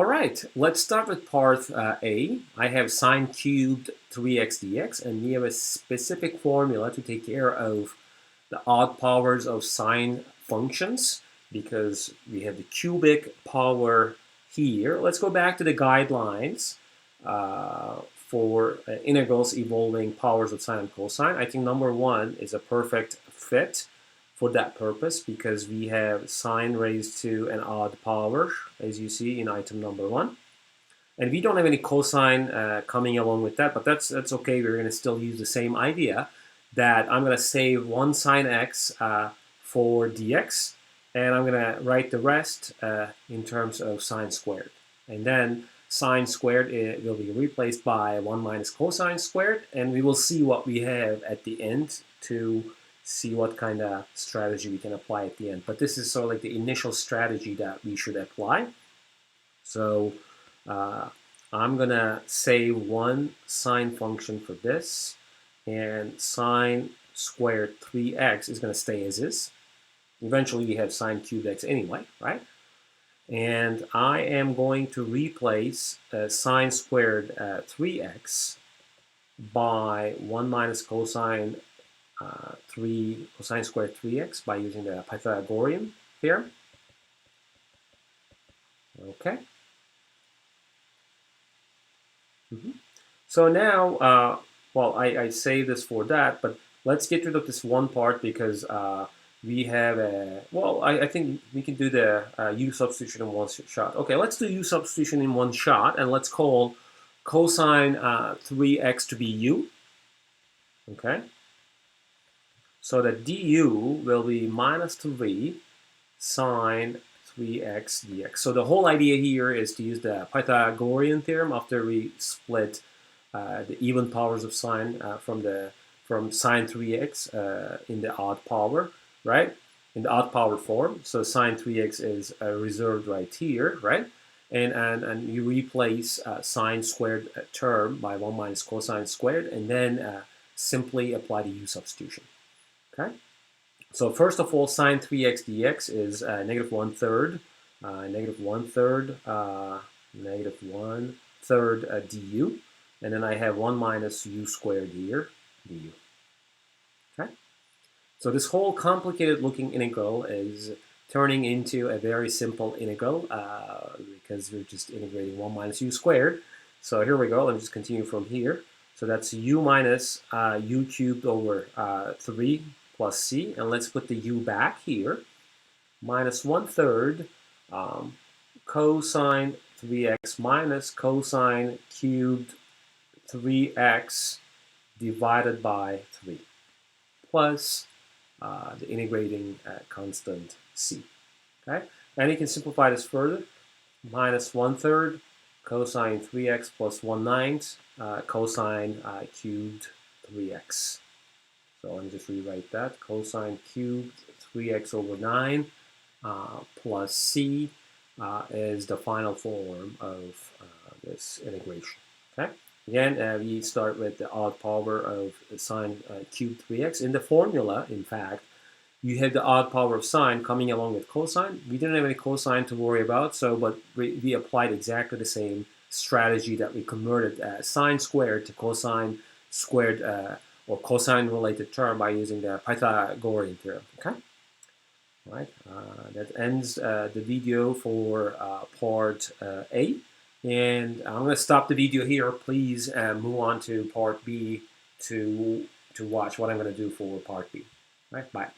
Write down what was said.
All right, let's start with part A. I have sine cubed 3x dx, and we have a specific formula to take care of the odd powers of sine functions because we have the cubic power here. Let's go back to the guidelines for integrals involving powers of sine and cosine. I think number one is a perfect fit for that purpose because we have sine raised to an odd power, as you see in item number one. And we don't have any cosine coming along with that, but that's okay. We're going to still use the same idea that I'm going to save 1 sine x for dx, and I'm going to write the rest in terms of sine squared. And then sine squared will be replaced by 1 minus cosine squared, and we will see what we have at the end to see what kind of strategy we can apply at the end. But this is sort of like the initial strategy that we should apply. So I'm going to save 1 sine function for this, and sine squared 3x is going to stay as is. Eventually we have sine cubed x anyway, right? And I am going to replace sine squared 3x by 1 minus cosine cosine squared 3x by using the Pythagorean theorem. Okay. So now, well, I say this for that, but let's get rid of this one part because we have a, well, I think we can do the u substitution in one shot. Okay, let's do u substitution in one shot, and let's call cosine 3x to be u. Okay. So that du will be minus 3 sine 3x dx. So the whole idea here is to use the Pythagorean theorem after we split the even powers of sine from sine 3x in the odd power, right? In the odd power form. So sine 3x is reserved right here, right? And you replace sine squared term by 1 minus cosine squared, and then simply apply the u substitution. Okay, so first of all, sine 3x dx is negative 1/3, negative 1/3, negative 1/3 du, and then I have 1 minus u squared here, du. Okay, so this whole complicated looking integral is turning into a very simple integral because we're just integrating 1 minus u squared. So here we go. Let me just continue from here. So that's u minus u cubed over 3 plus c, and let's put the u back here, minus 1/3 cosine 3x minus cosine cubed 3x divided by 3, plus the integrating constant c. Okay, and you can simplify this further, minus 1/3 cosine 3x plus 1/9 cosine cubed 3x. So let me just rewrite that. Cosine cubed 3x over 9 plus c is the final form of this integration. Okay. Again, we start with the odd power of sine cubed 3x. In the formula, in fact, you have the odd power of sine coming along with cosine. We didn't have any cosine to worry about, so but we applied exactly the same strategy that we converted sine squared to cosine squared or cosine related term by using the Pythagorean theorem. Okay, all right. That ends the video for part A, and I'm going to stop the video here. Please move on to part B to watch what I'm going to do for part B. All right, bye.